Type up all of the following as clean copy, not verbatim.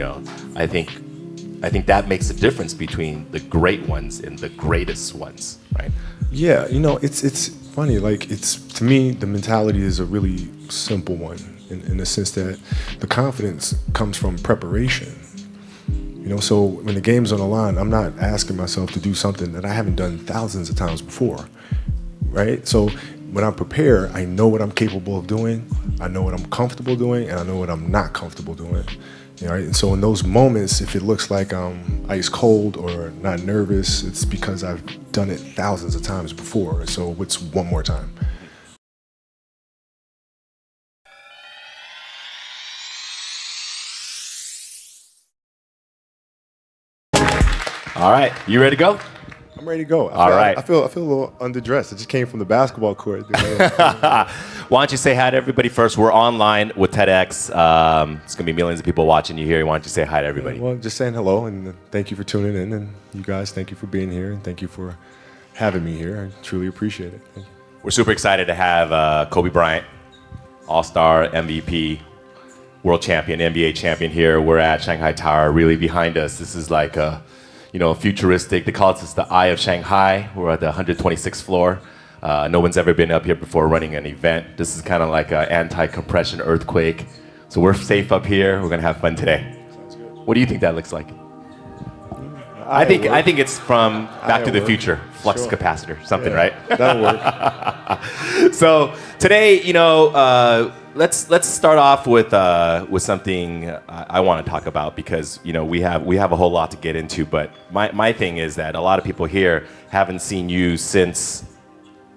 I think that makes a difference between the great ones and the greatest ones, right? Yeah, it's funny. Like to me, the mentality is a really simple one in the sense that the confidence comes from preparation. So when the game's on the line, I'm not asking myself to do something that I haven't done thousands of times before, right? So when I prepare, I know what I'm capable of doing, I know what I'm comfortable doing, and I know what I'm not comfortable doing. Right? And so in those moments, if it looks like I'm ice cold or not nervous, it's because I've done it thousands of times before. So what's one more time? All right, you ready to go? I'm ready to go. All right. I feel a little underdressed. I just came from the basketball court. Why don't you say hi to everybody first? We're online with TEDx. It's going to be millions of people watching you here. Why don't you say hi to everybody? Well, just saying hello, and thank you for tuning in. And you guys, thank you for being here, and thank you for having me here. I truly appreciate it. Thank you. We're super excited to have Kobe Bryant, All-Star, MVP, World Champion, NBA Champion here. We're at Shanghai Tower, really behind us. This is like a futuristic. They call this the Eye of Shanghai. We're at the 126th floor. No one's ever been up here before running an event. This is kind of like an anti-compression earthquake. So we're safe up here. We're gonna have fun today. Sounds good. What do you think that looks like? I think it's from Back to the Future, flux capacitor, something, right? That'll work. So today, let's start off with something I want to talk about because we have a whole lot to get into. But my thing is that a lot of people here haven't seen you since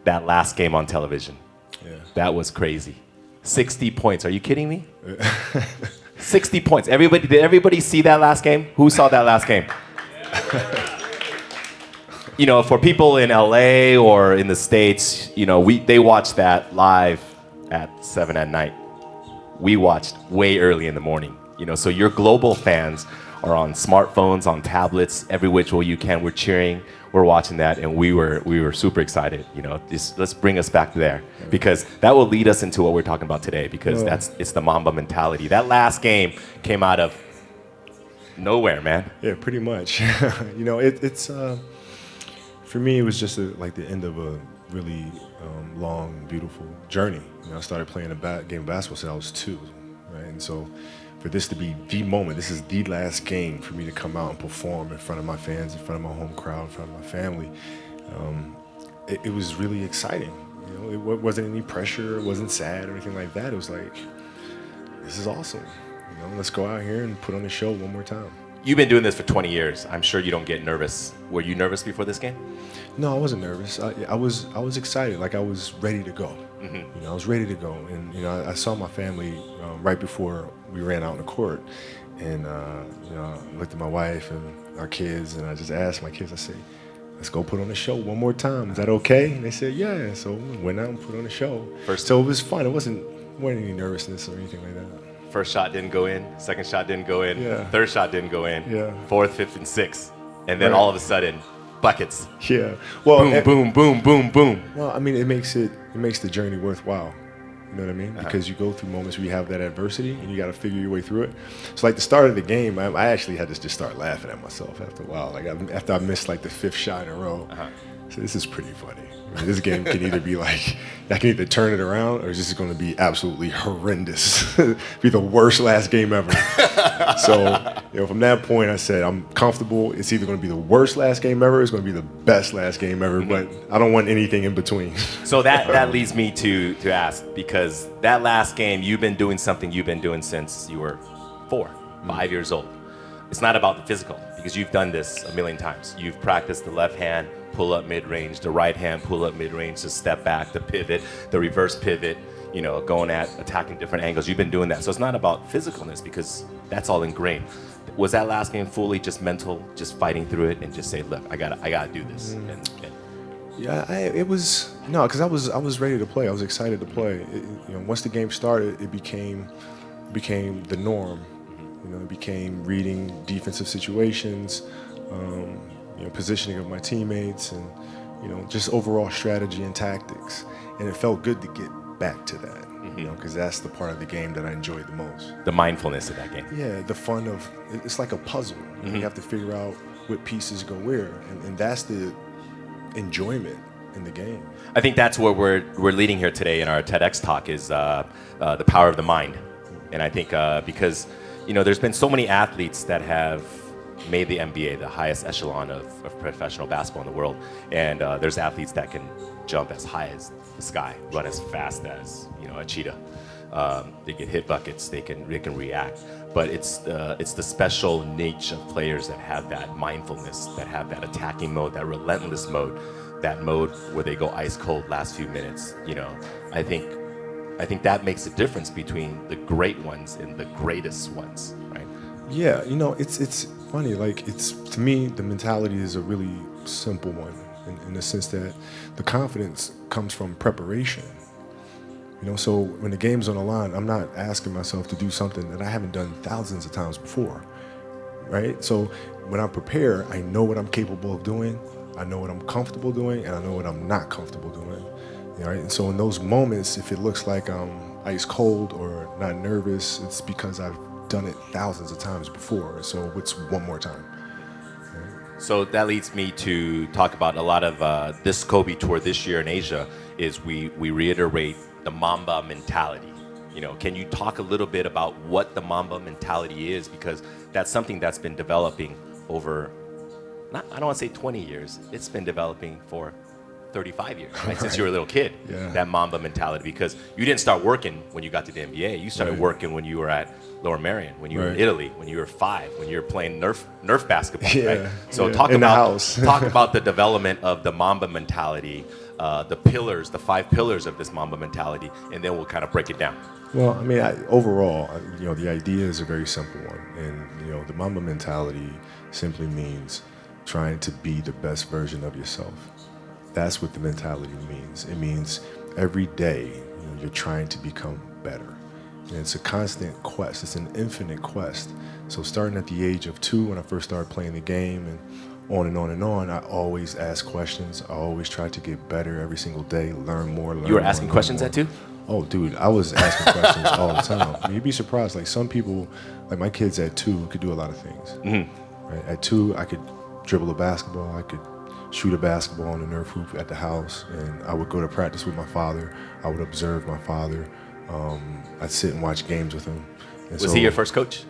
that last game on television. Yeah. That was crazy. 60 points. Are you kidding me? 60 points. Did everybody see that last game? Who saw that last game? For people in LA or in the States, they watched that live at 7 at night. We watched way early in the morning. So your global fans are on smartphones, on tablets, every which way you can. We're cheering, we're watching that, and we were super excited. Let's bring us back there because that will lead us into what we're talking about today because it's the Mamba mentality. That last game came out of nowhere, man. Yeah, pretty much. It's for me, it was just like the end of a really long, beautiful journey. I started playing a game of basketball since I was 2, right? And so for this to be the moment, this is the last game for me to come out and perform in front of my fans, in front of my home crowd, in front of my family. It was really exciting. It wasn't any pressure, it wasn't sad or anything like that. It was like, this is awesome. Let's go out here and put on the show one more time. You've been doing this for 20 years. I'm sure you don't get nervous. Were you nervous before this game? No, I wasn't nervous. I was excited. Like I was ready to go. Mm-hmm. I was ready to go. And I saw my family right before we ran out on the court. And I looked at my wife and our kids, and I just asked my kids. I said, "Let's go put on the show one more time. Is that okay?" And they said, "Yeah." So we went out and put on the show. So it was fun. It wasn't any nervousness or anything like that. First shot didn't go in, second shot didn't go in, third shot didn't go in, fourth, fifth, and sixth. And then all of a sudden, buckets. Yeah. Well, boom, boom, boom, boom, boom. Well, I mean, it makes the journey worthwhile. You know what I mean? Because you go through moments where you have that adversity and you got to figure your way through it. So like the start of the game, I actually had to just start laughing at myself after a while. Like after I missed like the 5th shot in a row. So this is pretty funny. I mean, this game can either be like, I can either turn it around or this is going to be absolutely horrendous. Be the worst last game ever. So, from that point, I said, I'm comfortable. It's either going to be the worst last game ever, or it's going to be the best last game ever, but I don't want anything in between. So that leads me to ask, because that last game, you've been doing something you've been doing since you were 4, 5 years old. It's not about the physical, because you've done this a million times. You've practiced the left hand pull up mid-range, the right hand pull up mid-range, the step back, the pivot, the reverse pivot, going at attacking different angles. You've been doing that. So it's not about physicalness because that's all ingrained. Was that last game fully just mental, just fighting through it and just say, look, I gotta do this? Yeah, it was, no, because I was ready to play. I was excited to play. Once the game started, it became the norm. It became reading defensive situations, positioning of my teammates, and just overall strategy and tactics. And it felt good to get back to that, because that's the part of the game that I enjoyed the most. The mindfulness of that game. Yeah, the fun of it's like a puzzle. You have to figure out what pieces go where, and that's the enjoyment in the game. I think that's where we're leading here today in our TEDx talk is the power of the mind. And I think because, there's been so many athletes that have made the NBA, the highest echelon of professional basketball in the world. And there's athletes that can jump as high as the sky, run as fast as, a cheetah. They can hit buckets, they can react. But it's the special niche of players that have that mindfulness, that have that attacking mode, that relentless mode, that mode where they go ice cold last few minutes. I think that makes a difference between the great ones and the greatest ones, right? Yeah, it's funny. Like to me, the mentality is a really simple one in the sense that the confidence comes from preparation. So when the game's on the line, I'm not asking myself to do something that I haven't done thousands of times before, right? So when I prepare, I know what I'm capable of doing, I know what I'm comfortable doing, and I know what I'm not comfortable doing, right? And so in those moments, if it looks like I'm ice cold or not nervous, it's because I've done it thousands of times before. So it's one more time. So that leads me to talk about a lot of this Kobe tour this year in Asia is we reiterate the Mamba mentality. Can you talk a little bit about what the Mamba mentality is? Because that's something that's been developing over, I don't want to say 20 years, it's been developing for 35 years, right? Since you were a little kid, that Mamba mentality. Because you didn't start working when you got to the NBA. You started working when you were at Lower Merion, when you were in Italy, when you were 5, when you were playing Nerf basketball, right? So talk about the development of the Mamba mentality, the pillars, the 5 pillars of this Mamba mentality, and then we'll kind of break it down. Well, I mean, overall, the idea is a very simple one. And, the Mamba mentality simply means trying to be the best version of yourself. That's what the mentality means. It means every day, you're trying to become better. And it's a constant quest. It's an infinite quest. So starting at the age of 2, when I first started playing the game, and on and on and on, I always ask questions. I always try to get better every single day, learn more. You were asking questions at 2? Oh, dude, I was asking questions all the time. I mean, you'd be surprised. Like some people, like my kids at 2 could do a lot of things. Mm-hmm. Right? At 2, I could dribble a basketball. I could shoot a basketball on the Nerf hoop at the house, and I would go to practice with my father. I would observe my father. I'd sit and watch games with him. And was he your first coach?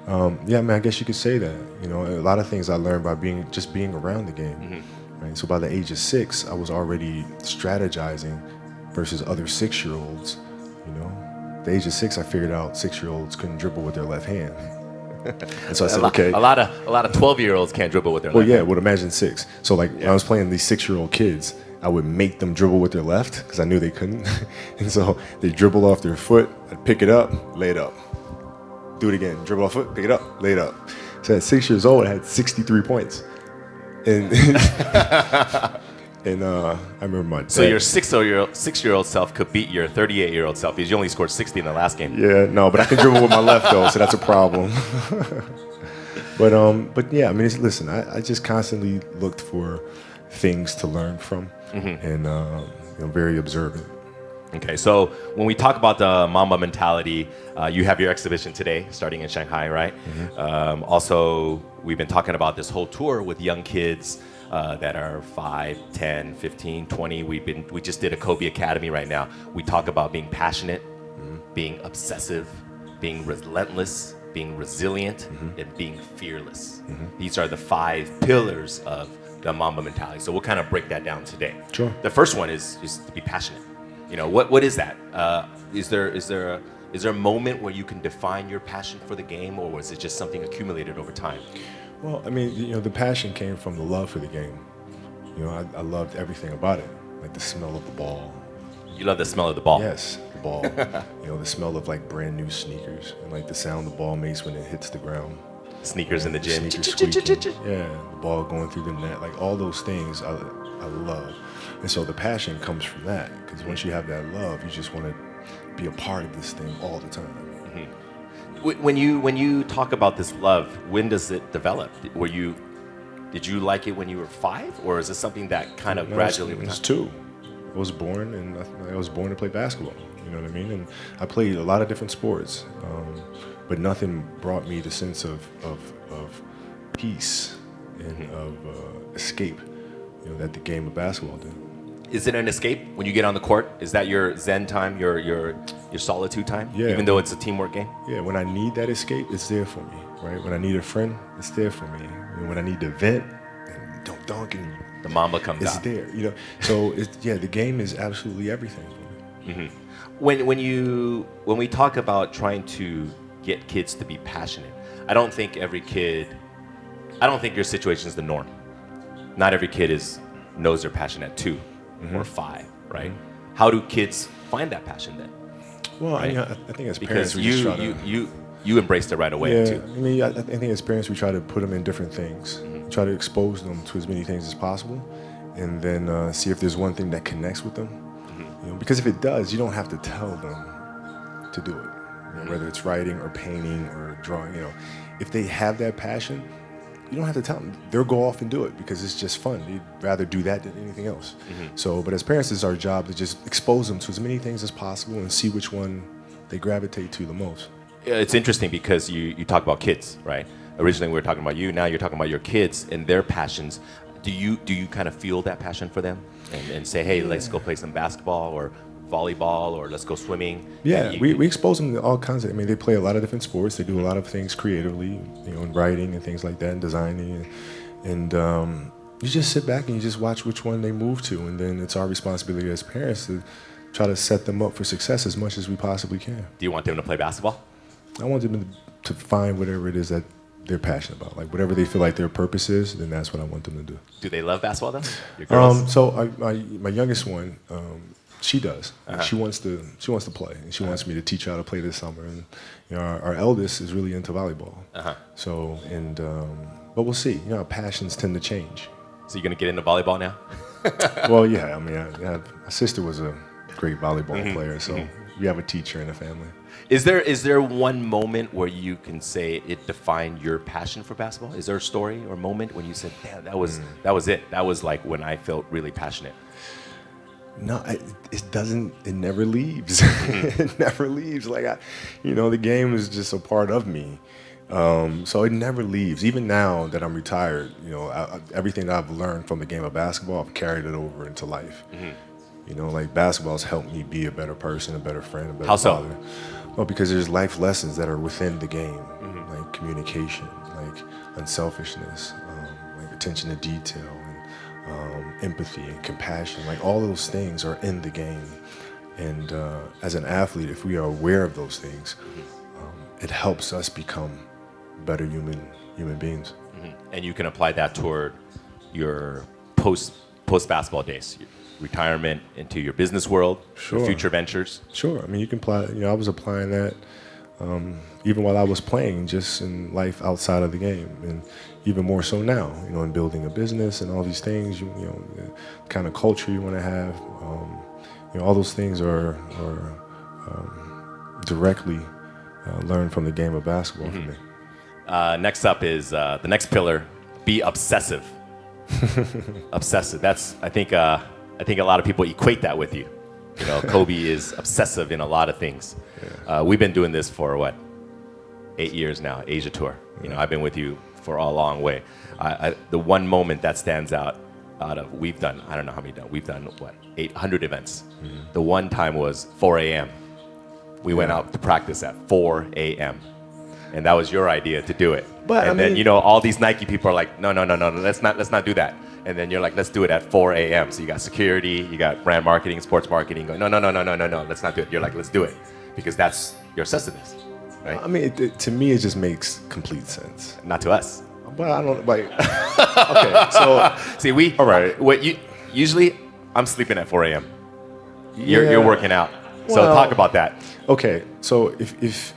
Yeah, I guess you could say that. A lot of things I learned by being around the game. Mm-hmm. Right? So by the age of 6, I was already strategizing versus other 6-year-olds. At the age of 6, I figured out 6-year-olds couldn't dribble with their left hand. And so I said, okay. A lot of 12-year-olds can't dribble with their left. Well, yeah, well, imagine 6. So when I was playing these 6-year-old kids, I would make them dribble with their left because I knew they couldn't. And so they dribble off their foot, I'd pick it up, lay it up. Do it again, dribble off foot, pick it up, lay it up. So at 6 years old, I had 63 points. And And I remember my dad. So your 6-year-old self could beat your 38-year-old self because you only scored 60 in the last game. Yeah, no, but I can dribble with my left though, so that's a problem. But yeah, I mean, listen, I just constantly looked for things to learn from, and very observant. Okay, so when we talk about the Mamba mentality, you have your exhibition today, starting in Shanghai, right? Mm-hmm. Also, we've been talking about this whole tour with young kids that are 5, 10, 15, 20. We just did a Kobe Academy right now. We talk about being passionate, being obsessive, being relentless, being resilient, and being fearless. These are the 5 pillars of the Mamba mentality. So we'll kind of break that down today. Sure. The first one is to be passionate. What is that? Is there a moment where you can define your passion for the game, or was it just something accumulated over time? Well, I mean, the passion came from the love for the game. I loved everything about it, like the smell of the ball. You love the smell of the ball? Yes, the ball. The smell of like brand new sneakers and like the sound the ball makes when it hits the ground. Sneakers in the gym. Sneakers squeaking. Yeah, the ball going through the net. Like all those things I love. And so the passion comes from that, because once you have that love, you just want to be a part of this thing all the time. When you talk about this love, when does it develop? Did you like it when you were 5, or is it something that kind of gradually? It was 2. I was born, and I was born to play basketball. You know what I mean? And I played a lot of different sports. but nothing brought me the sense of peace and of escape, that the game of basketball did. Is it an escape when you get on the court? Is that your zen time, your solitude time? Yeah. Even though it's a teamwork game? Yeah, when I need that escape, it's there for me, right? When I need a friend, it's there for me. When I need to vent and don't dunk and the mamba comes it's out. there, So the game is absolutely everything for me. Mm-hmm. When we talk about trying to get kids to be passionate, I don't think your situation is the norm. Not every kid knows they're passionate at 2 or 5, right? How do kids find that passion then? Well, right? I think as parents, because we just try to... you embraced it right away too. I mean, I think as parents, we try to put them in different things. We try to expose them to as many things as possible, and then see if there's one thing that connects with them. Because if it does, you don't have to tell them to do it. Whether it's writing or painting or drawing, if they have that passion, you don't have to tell them. They'll go off and do it because it's just fun. They'd rather do that than anything else. So, but as parents, it's our job to just expose them to as many things as possible and see which one they gravitate to the most. It's interesting because you talk about kids, right? Originally we were talking about you. Now you're talking about your kids and their passions. Do you kind of feel that passion for them and say, hey, let's go play some basketball or volleyball or let's go swimming? Yeah, we expose them to all kinds of. I mean, they play a lot of different sports. They do a lot of things creatively, in writing and things like that, and designing, and you just sit back and you just watch which one they move to, and then it's our responsibility as parents to try to set them up for success as much as we possibly can. Do you want them to play basketball? I want them to find whatever it is that they're passionate about. Like whatever they feel like their purpose is, then that's what I want them to do. Do they love basketball though? Your girls? So my youngest one, she does. She wants to play, and she wants me to teach her how to play this summer. And our eldest is really into volleyball. So but we'll see. Our passions tend to change. So you're gonna get into volleyball now? Well, yeah. I mean, my sister was a great volleyball player, so we have a teacher in the family. Is there one moment where you can say it defined your passion for basketball? Is there a story or moment when you said, "Damn, that was it. That was like when I felt really passionate"? No, it doesn't. It never leaves. It never leaves. Like the game is just a part of me. So it never leaves. Even now that I'm retired, everything that I've learned from the game of basketball, I've carried it over into life. Like basketball's helped me be a better person, a better friend, a better father. So? Well, because there's life lessons that are within the game, like communication, like unselfishness, like attention to detail, and empathy and compassion. Like all those things are in the game. And as an athlete, if we are aware of those things, it helps us become better human beings. And you can apply that toward your post basketball days. Retirement into your business world, your future ventures? Sure. I mean, you can apply, I was applying that even while I was playing, just in life outside of the game, and even more so now, in building a business and all these things, the kind of culture you want to have, all those things are directly learned from the game of basketball for me. Next up is the next pillar, be obsessive. Obsessive. That's, I think a lot of people equate that with you. Kobe is obsessive in a lot of things. We've been doing this for 8 years now, Asia tour. I've been with you for a long way. The one moment that stands out of, we've done, I don't know how many done. We've done 800 events. The one time was 4 a.m. We went out to practice at 4 a.m. And that was your idea to do it. But then all these Nike people are like, no, let's not do that. And then you're like, let's do it at 4 a.m. So you got security, you got brand marketing, sports marketing going, no, let's not do it. You're like, let's do it. Because that's your obsessiveness, right? I mean, to me, it just makes complete sense. Not to us. But I don't, okay, so. See, all right. Usually, I'm sleeping at 4 a.m. You're working out. So talk about that. Okay, so if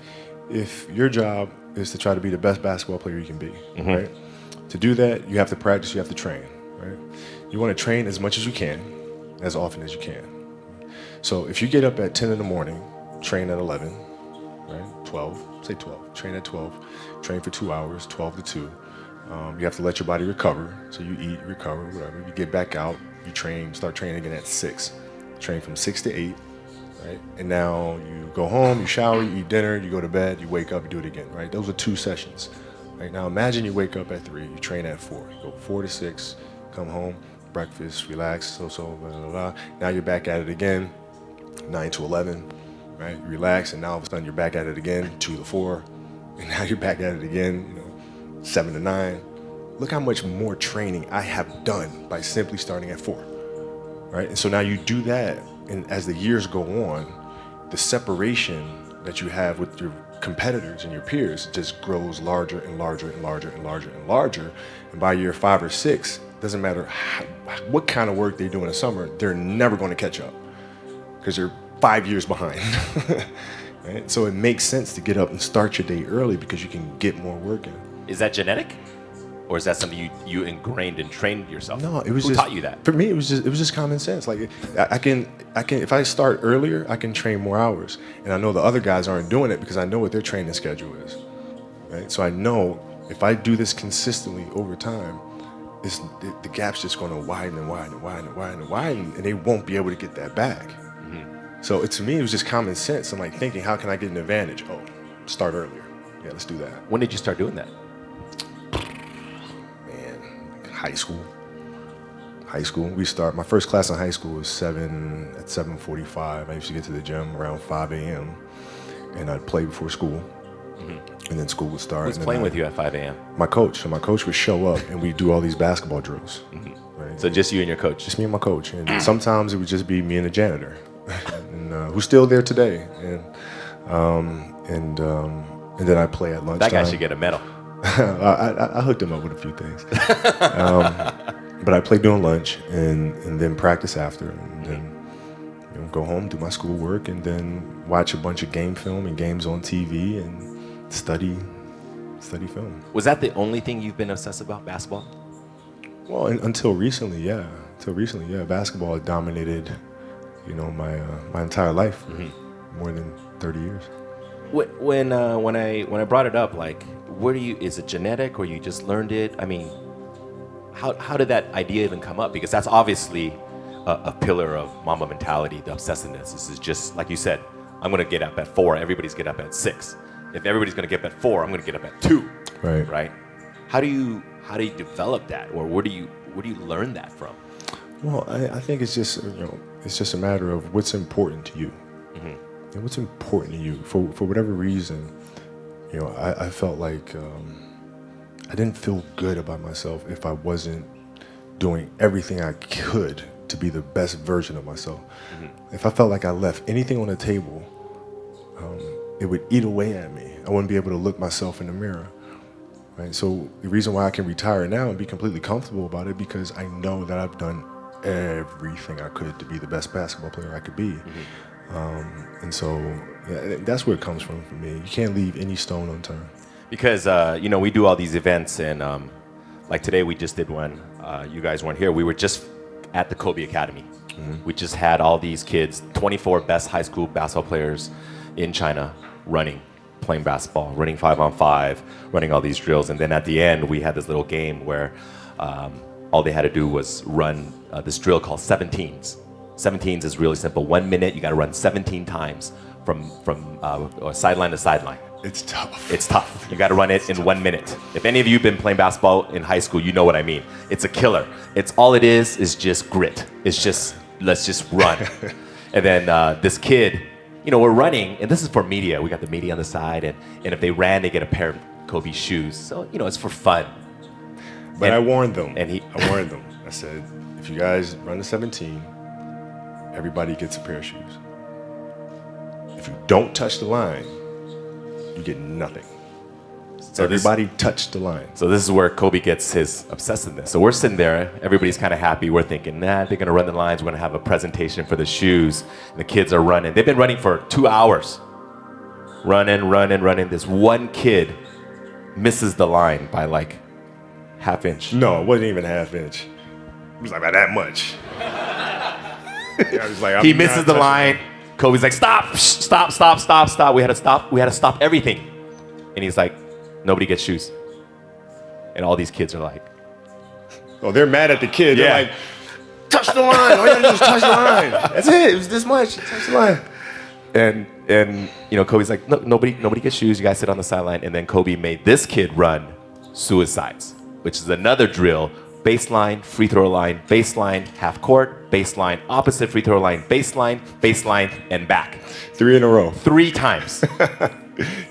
your job is to try to be the best basketball player you can be, right? To do that, you have to practice, you have to train, right? You want to train as much as you can, as often as you can. So if you get up at 10 in the morning, train at 11, right? 12, say 12, train at 12, train for 2 hours, 12 to 2. You have to let your body recover. So you eat, recover, whatever. You get back out, you train, start training again at 6. Train from 6 to 8, right? And now you go home, you shower, you eat dinner, you go to bed, you wake up, you do it again, right? Those are 2 sessions. Right? Now imagine you wake up at 3, you train at 4, you go 4 to 6, come home, breakfast, relax, blah, blah, blah. Now you're back at it again, 9 to 11, right? You relax, and now all of a sudden you're back at it again, 2 to 4, and now you're back at it again, 7 to 9. Look how much more training I have done by simply starting at 4, right? And so now you do that, and as the years go on, the separation that you have with your competitors and your peers just grows larger and larger and larger and larger and larger. And by year 5 or 6, doesn't matter what kind of work they do in the summer, they're never going to catch up because you're 5 years behind. Right? So it makes sense to get up and start your day early because you can get more work in. Is that genetic? Or is that something you ingrained and trained yourself? No, it was Who just, taught you that? For me, it was just common sense. Like I can if I start earlier, I can train more hours, and I know the other guys aren't doing it because I know what their training schedule is. Right? So I know if I do this consistently over time, the gap's just going to widen and widen and widen and widen and widen, and they won't be able to get that back. Mm-hmm. So to me, it was just common sense. I'm like thinking, how can I get an advantage? Oh, start earlier. Yeah, let's do that. When did you start doing that? High school. We start. My first class in high school was 7:45. I used to get to the gym around 5 a.m. and I'd play before school, and then school would start. Who's playing with you at 5 a.m.? My coach. So my coach would show up, and we'd do all these basketball drills. Right? So just you and your coach? Just me and my coach. And sometimes it would just be me and the janitor, and, who's still there today. And then I play at lunchtime. That guy should get a medal. I hooked him up with a few things. But I play during lunch and then practice after, and then go home, do my schoolwork, and then watch a bunch of game film and games on TV and study film. Was that the only thing you've been obsessed about, basketball? Well, until recently, yeah. Basketball had dominated, my entire life for more than 30 years. When I brought it up, like, is it genetic or you just learned it? I mean, how did that idea even come up? Because that's obviously a pillar of Mamba mentality, the obsessiveness. This is just, like you said, I'm going to get up at 4, everybody's get up at 6. If everybody's going to get up at 4, I'm going to get up at 2. Right? How do you develop that, or where do you learn that from? Well, I think it's just a matter of what's important to you. And what's important to you for whatever reason. I felt like I didn't feel good about myself if I wasn't doing everything I could to be the best version of myself. If I felt like I left anything on the table, it would eat away at me. I wouldn't be able to look myself in the mirror. Right? So the reason why I can retire now and be completely comfortable about it, because I know that I've done everything I could to be the best basketball player I could be. And so that's where it comes from for me. You can't leave any stone unturned. Because, we do all these events, and like today we just did one. You guys weren't here. We were just at the Kobe Academy. We just had all these kids, 24 best high school basketball players in China playing basketball, running 5-on-5, running all these drills. And then at the end, we had this little game where all they had to do was run this drill called 17s. 17s is really simple. 1 minute, you got to run 17 times from sideline to sideline. It's tough. It's tough. You got to run it in 1 minute. If any of you have been playing basketball in high school, you know what I mean. It's a killer. It's all it is just grit. It's just, let's just run. And then this kid, we're running, and this is for media. We got the media on the side, and if they ran, they get a pair of Kobe shoes. So, it's for fun. But I warned them. I warned them. I said, if you guys run the 17, everybody gets a pair of shoes. If you don't touch the line, you get nothing. So everybody touched the line. So this is where Kobe gets his obsessiveness. So we're sitting there, everybody's kind of happy. We're thinking, they're going to run the lines. We're going to have a presentation for the shoes. And the kids are running. They've been running for 2 hours. Running. This one kid misses the line by like half inch. No, it wasn't even half inch. It was like about that much. He misses the line. Kobe's like, stop. We had to stop everything. And he's like, nobody gets shoes. And all these kids are like, oh, they're mad at the kid. Yeah. They're like, touch the line. All you gotta do is touch the line. That's it. It was this much. Touch the line. And Kobe's like, no, nobody gets shoes. You guys sit on the sideline. And then Kobe made this kid run suicides, which is another drill. Baseline, free throw line, baseline, half court, baseline, opposite free throw line, baseline, and back. 3 in a row. 3 times. You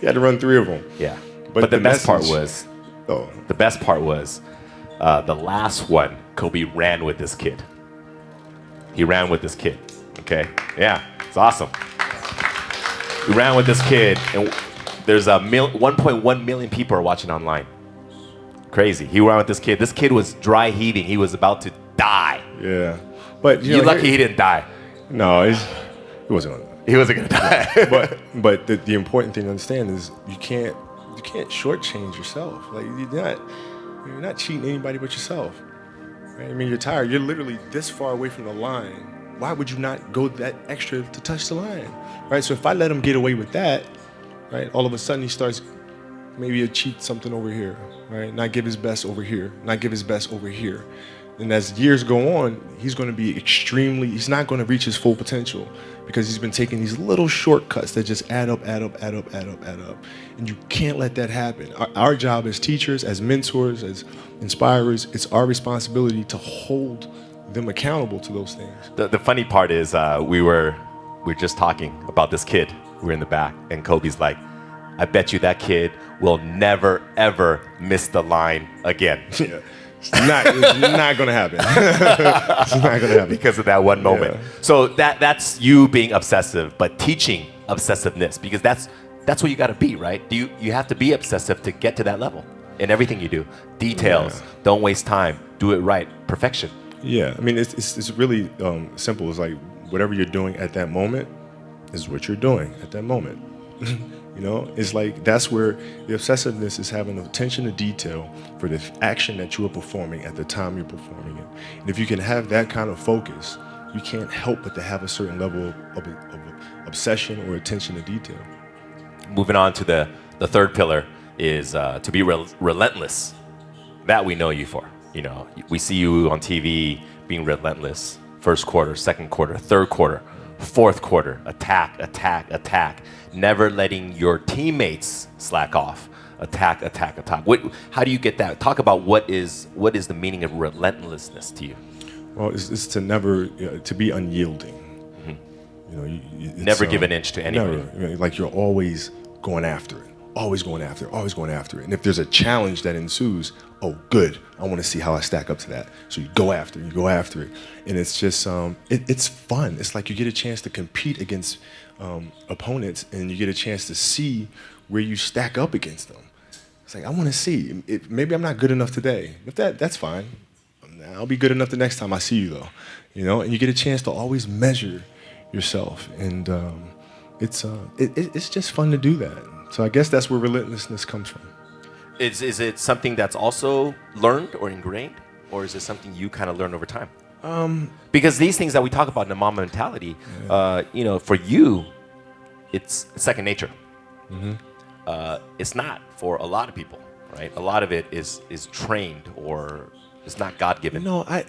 had to run 3 of them. Yeah. But the best part was, the last one, Kobe ran with this kid. He ran with this kid. Okay? Yeah, it's awesome. He ran with this kid, and there's 1.1 million people are watching online. Crazy. He ran with this kid. This kid was dry heaving. He was about to die. Yeah. But you're lucky he didn't die. No, he wasn't. He wasn't gonna die. but the important thing to understand is you can't shortchange yourself. Like you're not cheating anybody but yourself. Right? I mean, you're tired. You're literally this far away from the line. Why would you not go that extra to touch the line? Right? So if I let him get away with that, right, all of a sudden he starts maybe a cheat something over here, right? Not give his best over here, not give his best over here. And as years go on, he's going to be he's not going to reach his full potential because he's been taking these little shortcuts that just add up. And you can't let that happen. Our job as teachers, as mentors, as inspirers, it's our responsibility to hold them accountable to those things. The funny part is we were just talking about this kid. We were in the back, and Kobe's like, I bet you that kid will never, ever miss the line again. Yeah. It's not going to happen. It's not going to happen. Because of that one moment. Yeah. So that's you being obsessive, but teaching obsessiveness, because that's what you got to be, right? You have to be obsessive to get to that level in everything you do. Details, don't waste time, do it right, perfection. Yeah, I mean, it's really simple. It's like whatever you're doing at that moment is what you're doing at that moment. It's like that's where the obsessiveness is having attention to detail for the action that you are performing at the time you're performing it. And if you can have that kind of focus, you can't help but to have a certain level of obsession or attention to detail. Moving on to the third pillar is to be relentless. That we know you for. We see you on TV being relentless. First quarter, second quarter, third quarter, fourth quarter, attack. Never letting your teammates slack off. Attack. How do you get that? Talk about what is the meaning of relentlessness to you? Well, it's to never to be unyielding. Mm-hmm. Never give an inch to anybody. Never. Like you're always going after it. Always going after it. And if there's a challenge that ensues, oh, good, I want to see how I stack up to that. So you go after it. And it's just, it's fun. It's like you get a chance to compete against opponents, and you get a chance to see where you stack up against them. It's like, I want to see. Maybe I'm not good enough today. If that's fine. I'll be good enough the next time I see you, though. And you get a chance to always measure yourself. And it's just fun to do that. So I guess that's where relentlessness comes from. Is it something that's also learned or ingrained, or is it something you kind of learn over time? Because these things that we talk about in the mom mentality, for you, it's second nature. Mm-hmm. It's not for a lot of people, right? A lot of it is trained, or it's not God-given. I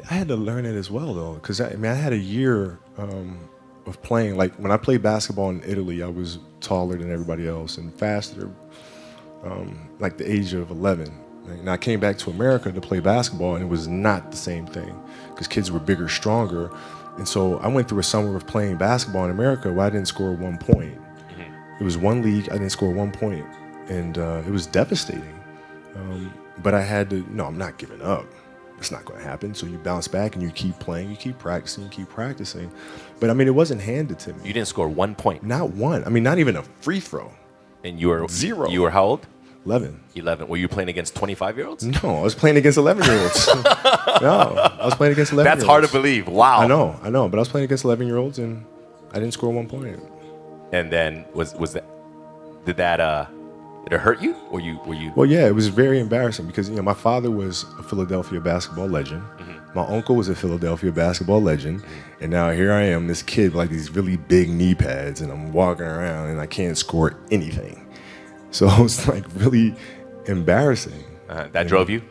had to learn it as well, though, because I had a year of playing. Like when I played basketball in Italy, I was taller than everybody else and faster, like the age of 11. And I came back to America to play basketball, and it was not the same thing because kids were bigger, stronger. And so I went through a summer of playing basketball in America where I didn't score 1 point. Mm-hmm. It was one league, I didn't score 1 point, and it was devastating. But I had to, I'm not giving up. It's not going to happen. So you bounce back and you keep playing, you keep practicing. But I mean, it wasn't handed to me. You didn't score 1 point? Not one. I mean, not even a free throw. And you were 0. You were how old? 11. Were you playing against 25-year-olds? No, I was playing against 11-year-olds. I was playing against 11-year-olds. That's hard to believe. Wow. I know. But I was playing against 11-year-olds, and I didn't score 1 point. And then did it hurt you? Were you? Well, yeah, it was very embarrassing because my father was a Philadelphia basketball legend. Mm-hmm. My uncle was a Philadelphia basketball legend, and now here I am, this kid with like these really big knee pads, and I'm walking around and I can't score anything. So it was like really embarrassing. That drove you?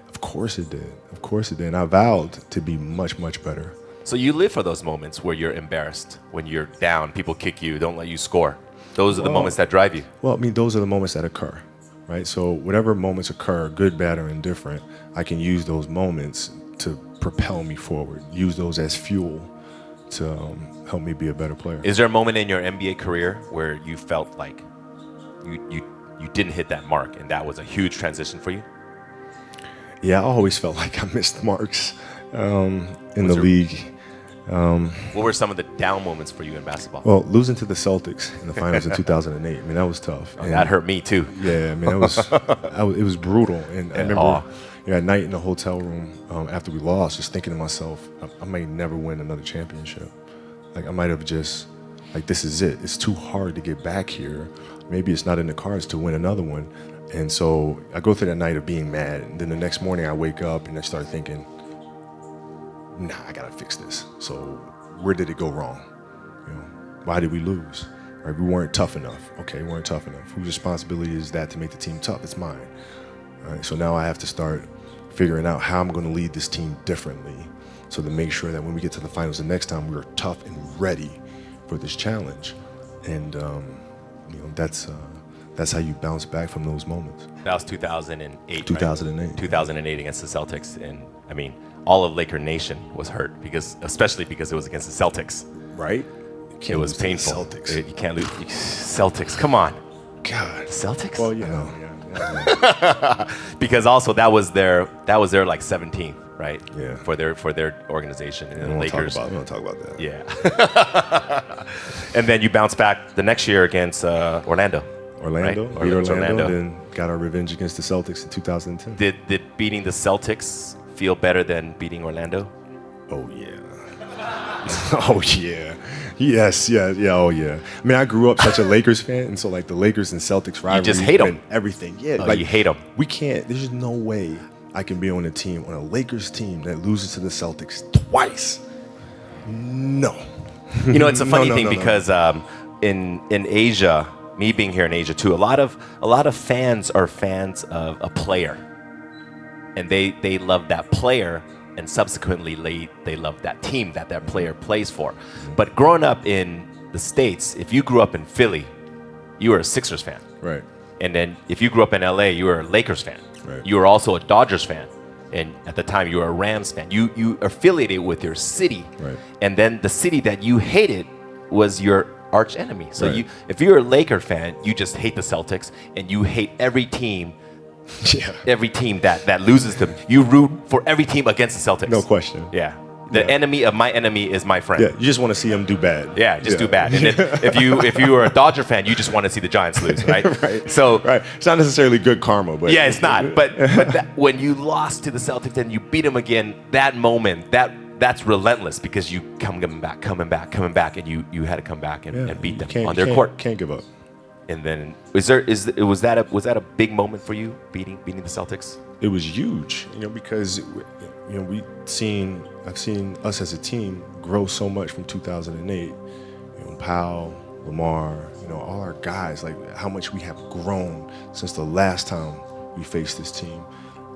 Of course it did. And I vowed to be much, much better. So you live for those moments where you're embarrassed, when you're down, people kick you, don't let you score. Those are the moments that drive you. Well, I mean, those are the moments that occur, right? So whatever moments occur, good, bad, or indifferent, I can use those moments to propel me forward, use those as fuel to help me be a better player. Is there a moment in your NBA career where you felt like you didn't hit that mark and that was a huge transition for you? Yeah, I always felt like I missed marks in the league. What were some of the down moments for you in basketball? Well, losing to the Celtics in the finals in 2008, I mean, that was tough. And that hurt me too. Yeah, I mean, it was brutal. And I remember at night in the hotel room after we lost, just thinking to myself, I might never win another championship. Like, I might have just, like, this is it. It's too hard to get back here. Maybe it's not in the cards to win another one. And so I go through that night of being mad. And then the next morning I wake up and I start thinking, nah, I gotta fix this. So where did it go wrong? You know, why did we lose? Right? We weren't tough enough. Okay, we weren't tough enough. Whose responsibility is that to make the team tough? It's mine. All right, so now I have to start figuring out how I'm gonna lead this team differently, so to make sure that when we get to the finals the next time, we're tough and ready for this challenge. And you know, that's how you bounce back from those moments. That was 2008. 2008. Right? 2008 against the Celtics, and I mean, all of Laker Nation was hurt especially because it was against the Celtics. Right? It was painful. Celtics. You can't lose. Celtics, come on. God. Celtics? Well, you know, yeah. Because also that was their like 17th, right? Yeah. For their organization, and the Lakers. We don't talk about that. Yeah. And then you bounce back the next year against Orlando. Right? Beat Orlando, then got our revenge against the Celtics in 2010. Did beating the Celtics feel better than beating Orlando? Oh yeah. Oh yeah. Yes, yeah, oh yeah. I mean, I grew up such a Lakers fan, and so like the Lakers and Celtics rivalry, just hate them. Everything. Yeah, like you hate them. We can't. There's no way I can be on a Lakers team that loses to the Celtics twice. No. You know, it's a funny thing because in Asia, me being here in Asia too, a lot of fans are fans of a player, and they love that player, and subsequently they love that team that player plays for. But growing up in the States, if you grew up in Philly, you were a Sixers fan. Right. And then if you grew up in LA, you were a Lakers fan. Right. You were also a Dodgers fan. And at the time, you were a Rams fan. You affiliated with your city. Right. And then the city that you hated was your arch enemy. So right. if you're a Laker fan, you just hate the Celtics, and you hate every team. Yeah. Every team that loses them. You root for every team against the Celtics. No question. Yeah. The enemy of my enemy is my friend. Yeah, you just want to see them do bad. Yeah, just do bad. And then if you were a Dodger fan, you just want to see the Giants lose, right? Right. So right. It's not necessarily good karma, but yeah, it's not. But when you lost to the Celtics and you beat them again, that moment, that's relentless, because you coming back, and you had to come back and beat them on their court. Can't give up. And then was that a big moment for you, beating the Celtics? It was huge, because I've seen us as a team grow so much from 2008. Powell, Lamar, all our guys, like how much we have grown since the last time we faced this team,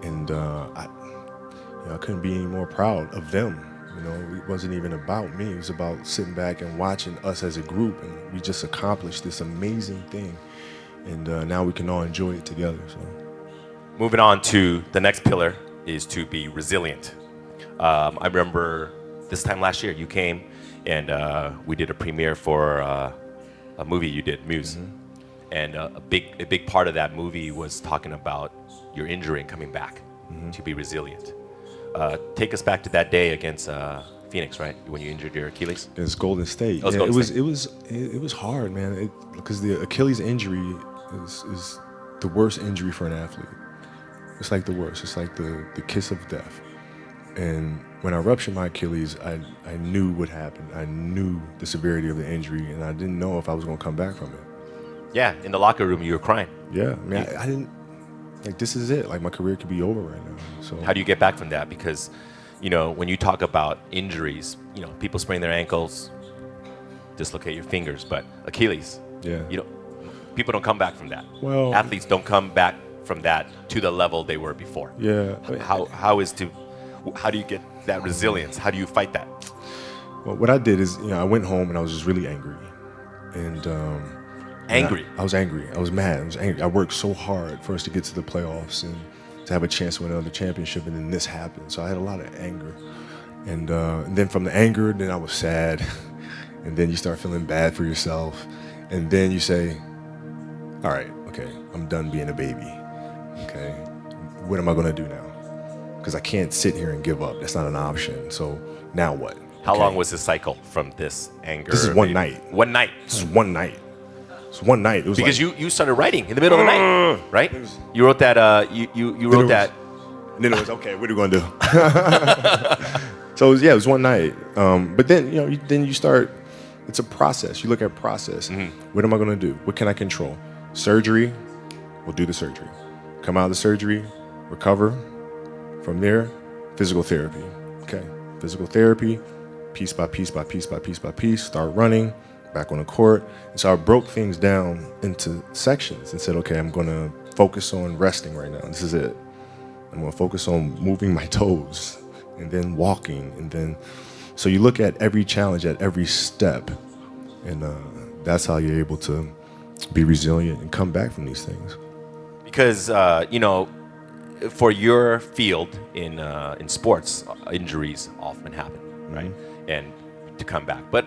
and I couldn't be any more proud of them. It wasn't even about me. It was about sitting back and watching us as a group, and we just accomplished this amazing thing, and now we can all enjoy it together. So, moving on to the next pillar is to be resilient. I remember this time last year you came and we did a premiere for a movie you did, Muse, and a big part of that movie was talking about your injury and coming back to be resilient. Take us back to that day against Phoenix, right? When you injured your Achilles. It's Golden State. It was hard, man. Because the Achilles injury is the worst injury for an athlete. It's like the worst. It's like the kiss of death. And when I ruptured my Achilles, I knew what happened. I knew the severity of the injury, and I didn't know if I was going to come back from it. Yeah, in the locker room, you were crying. Yeah, I mean, I didn't. Like, this is it. Like, my career could be over right now. So how do you get back from that? Because, when you talk about injuries, people sprain their ankles, dislocate your fingers, but Achilles, people don't come back from that. Well, athletes don't come back from that to the level they were before. Yeah. How do you get that resilience? How do you fight that? Well, what I did is, I went home and I was just really angry. And angry? I was angry. I was mad. I was angry. I worked so hard for us to get to the playoffs and to have a chance to win another championship, and then this happened. So I had a lot of anger. And then from the anger, then I was sad. And then you start feeling bad for yourself. And then you say, all right, okay, I'm done being a baby. Okay, what am I going to do now? Because I can't sit here and give up. That's not an option. So now what? How long was the cycle from this anger? This is one night. One night. This is one night. It's one night. It was because like, you started writing in the middle of the night, right? You wrote that. You wrote that. And then it was okay. What are we going to do? So it was one night. But then then you start. It's a process. You look at process. Mm-hmm. What am I going to do? What can I control? Surgery. We'll do the surgery. Come out of the surgery, recover. From there, physical therapy. Okay, physical therapy, piece by piece by piece by piece by piece. Start running, back on the court. And so I broke things down into sections and said, okay, I'm going to focus on resting right now. This is it. I'm going to focus on moving my toes and then walking. And then, so you look at every challenge at every step. And that's how you're able to be resilient and come back from these things. Because, for your field in sports, injuries often happen, right? Mm-hmm. And to come back. But,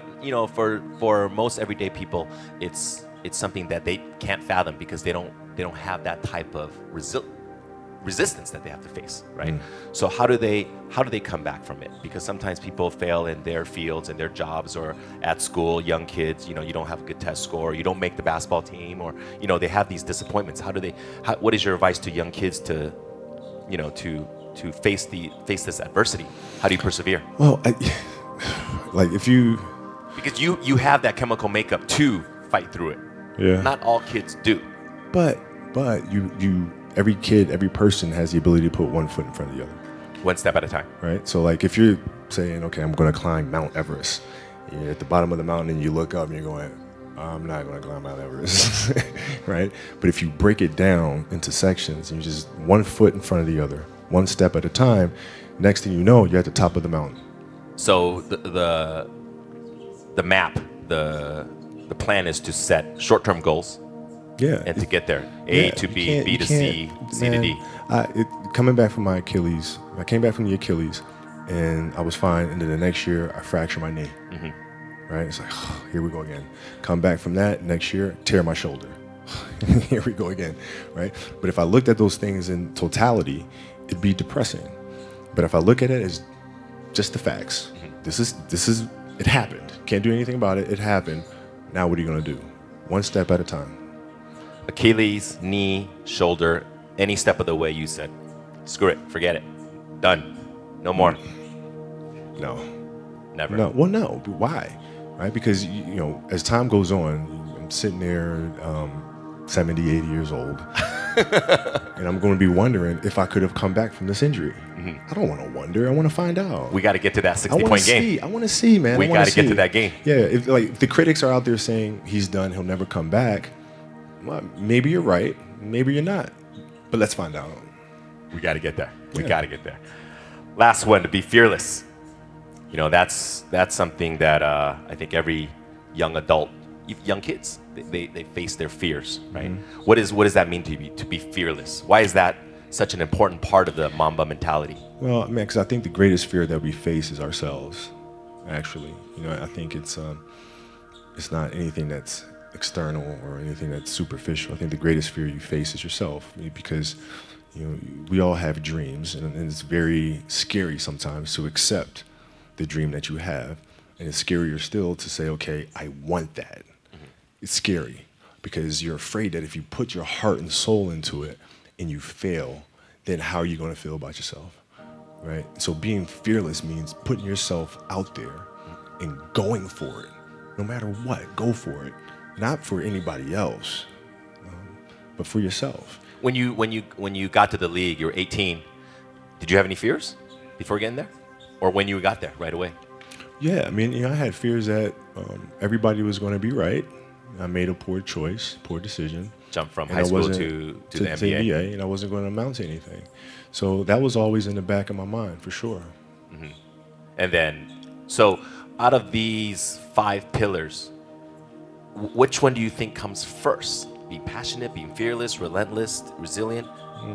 for most everyday people, it's something that they can't fathom because they don't have that type of resistance that they have to face, right? So how do they come back from it? Because sometimes people fail in their fields and their jobs or at school, young kids, you don't have a good test score, you don't make the basketball team, or they have these disappointments. What is your advice to young kids to face this adversity? How do you persevere? Well, because you have that chemical makeup to fight through it. Yeah. Not all kids do. But every kid, every person has the ability to put one foot in front of the other. One step at a time. Right? So if you're saying, okay, I'm going to climb Mount Everest, you're at the bottom of the mountain and you look up and you're going, I'm not going to climb Mount Everest, right? But if you break it down into sections and you just one foot in front of the other, one step at a time, next thing you know, you're at the top of the mountain. So the map, the plan is to set short-term goals. Yeah. And to get there, A to B, B to C, C to D. Coming back from my Achilles, I came back from the Achilles, and I was fine. And then the next year, I fractured my knee. Mm-hmm. Right? It's like, here we go again. Come back from that next year, tear my shoulder. Here we go again, right? But if I looked at those things in totality, it'd be depressing. But if I look at it as just the facts, this is it happened. Can't do anything about it. It happened. Now what are you going to do? One step at a time. Achilles, knee, shoulder, any step of the way you said, screw it, forget it, done, no more. No. Never. No. Well, no. Why? Right? Because, as time goes on, I'm sitting there 70, 80 years old, and I'm going to be wondering if I could have come back from this injury. Mm-hmm. I don't want to wonder. I want to find out. We got to get to that 60-point game. I want to see, man. We got to get to that game. Yeah. If the critics are out there saying he's done, he'll never come back, well, maybe you're right. Maybe you're not. But let's find out. We got to get there. We got to get there. Last one, to be fearless. That's something that I think every young adult, young kids, they face their fears, right? Mm-hmm. What does that mean to be fearless? Why is that such an important part of the Mamba mentality? Well, man, because I think the greatest fear that we face is ourselves. Actually, I think it's not anything that's external or anything that's superficial. I think the greatest fear you face is yourself, because we all have dreams, and it's very scary sometimes to accept the dream that you have, and it's scarier still to say, okay, I want that. Mm-hmm. It's scary because you're afraid that if you put your heart and soul into it and you fail, then how are you going to feel about yourself, right? So being fearless means putting yourself out there and going for it, no matter what. Go for it, not for anybody else, but for yourself. When you got to the league, you were 18. Did you have any fears before getting there? Or when you got there right away? Yeah, I had fears that everybody was going to be right. I made a poor choice, poor decision. Jump from high school to the NBA. And I wasn't going to amount to anything. So that was always in the back of my mind, for sure. Mm-hmm. And then So out of these 5 pillars, which one do you think comes first? Being passionate, being fearless, relentless, resilient,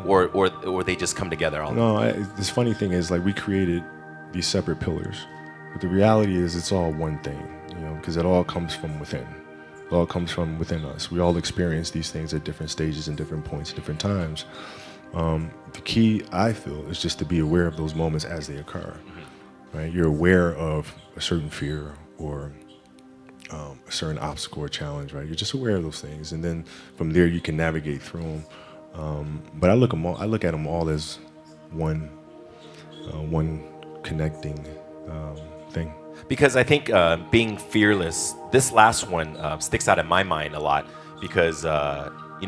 or they just come together all? No, this funny thing is like we created these separate pillars, but the reality is it's all one thing, because it all comes from within. It all comes from within us. We all experience these things at different stages and different points, different times. The key, I feel, is just to be aware of those moments as they occur. Right? You're aware of a certain fear or a certain obstacle or challenge, right? You're just aware of those things, and then from there you can navigate through them. But I look at them all as one connecting thing. Because I think being fearless, this last one sticks out in my mind a lot because,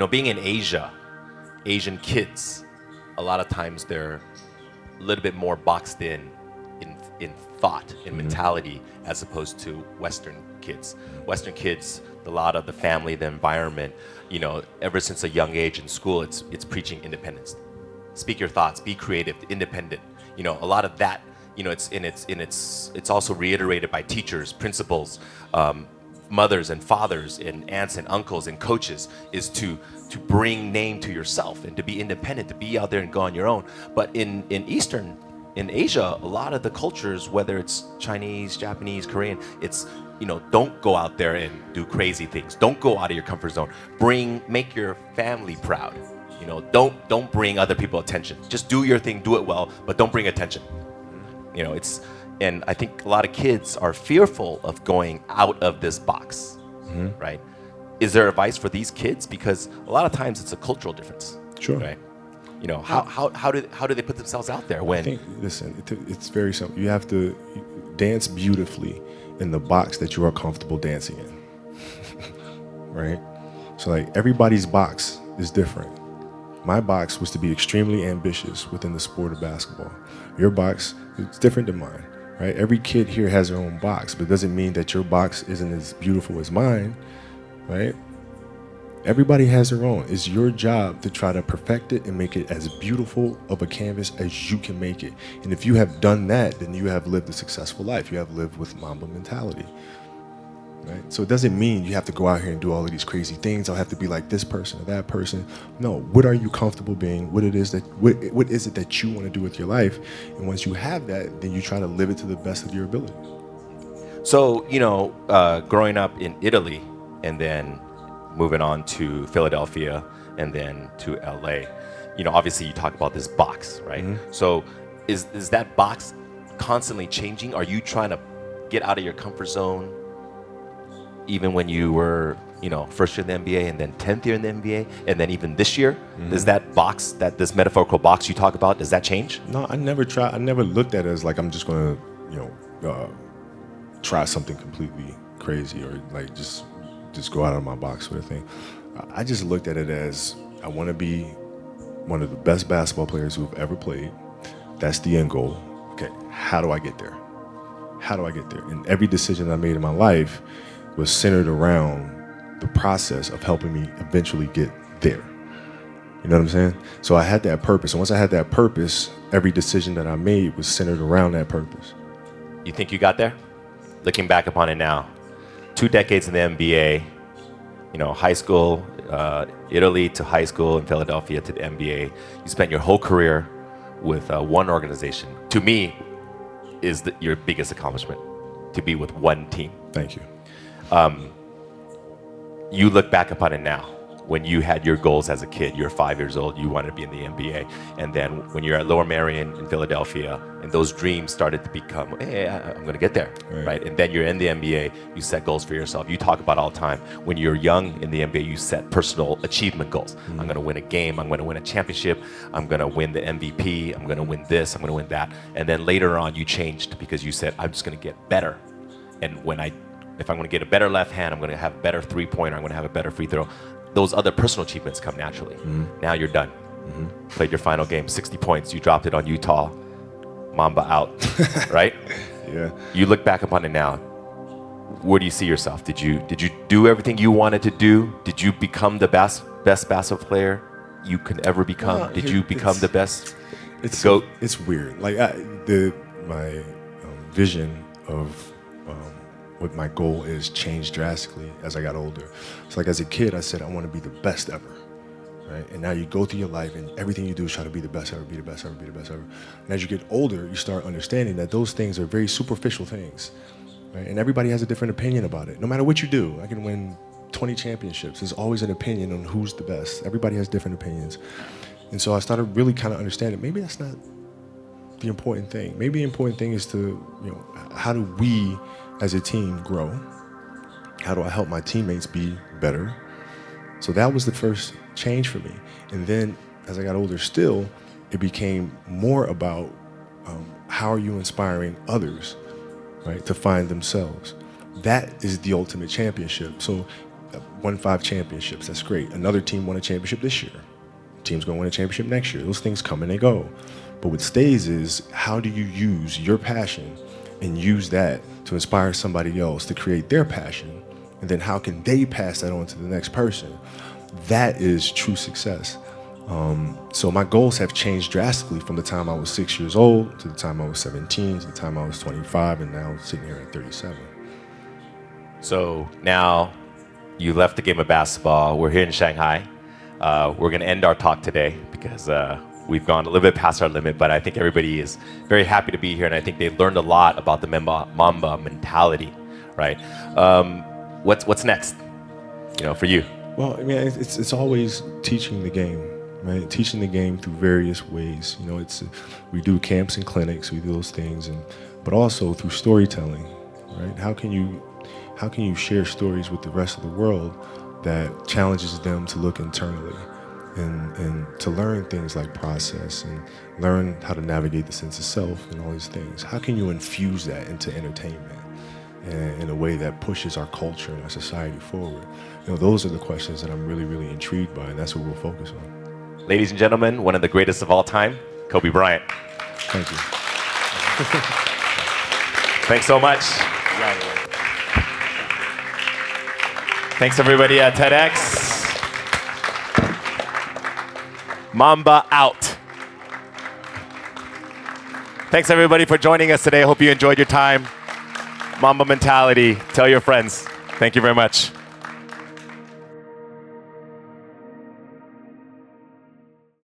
being in Asia, Asian kids, a lot of times they're a little bit more boxed in thought, in mentality, as opposed to Western kids. Western kids, a lot of the family, the environment, ever since a young age in school, it's preaching independence. Speak your thoughts, be creative, independent. A lot of that, it's also reiterated by teachers, principals, mothers and fathers and aunts and uncles and coaches, is to bring name to yourself and to be independent, to be out there and go on your own. But in Asia, a lot of the cultures, whether it's Chinese, Japanese, Korean, it's, don't go out there and do crazy things. Don't go out of your comfort zone. Make your family proud. Don't bring other people attention. Just do your thing, do it well, but don't bring attention. And I think a lot of kids are fearful of going out of this box, right? Is there advice for these kids? Because a lot of times it's a cultural difference. Sure. Right? How do they put themselves out there when? I think, listen, it's very simple. You have to dance beautifully in the box that you are comfortable dancing in, right? So like everybody's box is different. My box was to be extremely ambitious within the sport of basketball. Your box is different than mine, right? Every kid here has their own box, but it doesn't mean that your box isn't as beautiful as mine, right? Everybody has their own. It's your job to try to perfect it and make it as beautiful of a canvas as you can make it. And if you have done that, then you have lived a successful life. You have lived with Mamba mentality, right? So it doesn't mean you have to go out here and do all of these crazy things. I'll have to be like this person or that person. No, what are you comfortable being? What is it that you want to do with your life? And once you have that, then you try to live it to the best of your ability. So, growing up in Italy and then moving on to Philadelphia and then to LA, obviously you talk about this box, right? So is that box constantly changing? Are you trying to get out of your comfort zone even when you were, first year in the NBA and then 10th year in the NBA and then even this year? Does that box, this metaphorical box you talk about, does that change? No, I never looked at it as like I'm just going to, try something completely crazy or like just go out of my box sort of thing. I just looked at it as I want to be one of the best basketball players who have ever played. That's the end goal. Okay, how do I get there? How do I get there? And every decision I made in my life was centered around the process of helping me eventually get there. You know what I'm saying? So I had that purpose. And once I had that purpose, every decision that I made was centered around that purpose. You think you got there? Looking back upon it now, 2 decades in the NBA, high school, Italy to high school, in Philadelphia to the NBA. You spent your whole career with one organization. To me, is your biggest accomplishment, to be with one team. Thank you. You look back upon it now. When you had your goals as a kid, you're 5 years old, you wanted to be in the NBA. And then when you're at Lower Merion in Philadelphia, and those dreams started to become, hey, I'm going to get there, right? And then you're in the NBA, you set goals for yourself. You talk about all the time. When you're young in the NBA, you set personal achievement goals. I'm going to win a game. I'm going to win a championship. I'm going to win the MVP. I'm going to win this. I'm going to win that. And then later on, you changed because you said, I'm just going to get better. And if I'm going to get a better left hand, I'm going to have a better three-pointer. I'm going to have a better free throw. Those other personal achievements come naturally. Now you're done. Played your final game, 60 points. You dropped it on Utah. Mamba out, right? Yeah. You look back upon it now. Where do you see yourself? Did you do everything you wanted to do? Did you become the best basketball player you could ever become? No, Did you become the best it's GOAT? It's weird. Like my vision of what my goal is changed drastically as I got older. So like as a kid, I said, I want to be the best ever. Right? And now you go through your life and everything you do is try to be the best ever, be the best ever, be the best ever. And as you get older, you start understanding that those things are very superficial things. Right? And everybody has a different opinion about it. No matter what you do, I can win 20 championships. There's always an opinion on who's the best. Everybody has different opinions. And so I started really kind of understanding maybe that's not the important thing. Maybe the important thing is to, how do we as a team grow? How do I help my teammates be better? So that was the first change for me. And then as I got older still, it became more about how are you inspiring others, right, to find themselves. That is the ultimate championship. So won 5 championships, that's great. Another team won a championship this year. Team's gonna win a championship next year. Those things come and they go. But what stays is how do you use your passion and use that to inspire somebody else to create their passion, and then how can they pass that on to the next person? That is true success. So my goals have changed drastically from the time I was 6 years old to the time I was 17 to the time I was 25, and now sitting here at 37. So now you left the game of basketball. We're here in Shanghai. We're going to end our talk today because we've gone a little bit past our limit, but I think everybody is very happy to be here, and I think they learned a lot about the Mamba mentality, right? What's next, for you? Well, I mean, it's always teaching the game, right? Teaching the game through various ways. We do camps and clinics, we do those things, but also through storytelling, right? How can you share stories with the rest of the world that challenges them to look internally and to learn things like process and learn how to navigate the sense of self and all these things? How can you infuse that into entertainment in a way that pushes our culture and our society forward? Those are the questions that I'm really, really intrigued by, and that's what we'll focus on. Ladies and gentlemen, one of the greatest of all time, Kobe Bryant. Thank you. Thanks so much. Thanks everybody at TEDx. Mamba out. Thanks everybody for joining us today. Hope you enjoyed your time. Mamba mentality. Tell your friends. Thank you very much.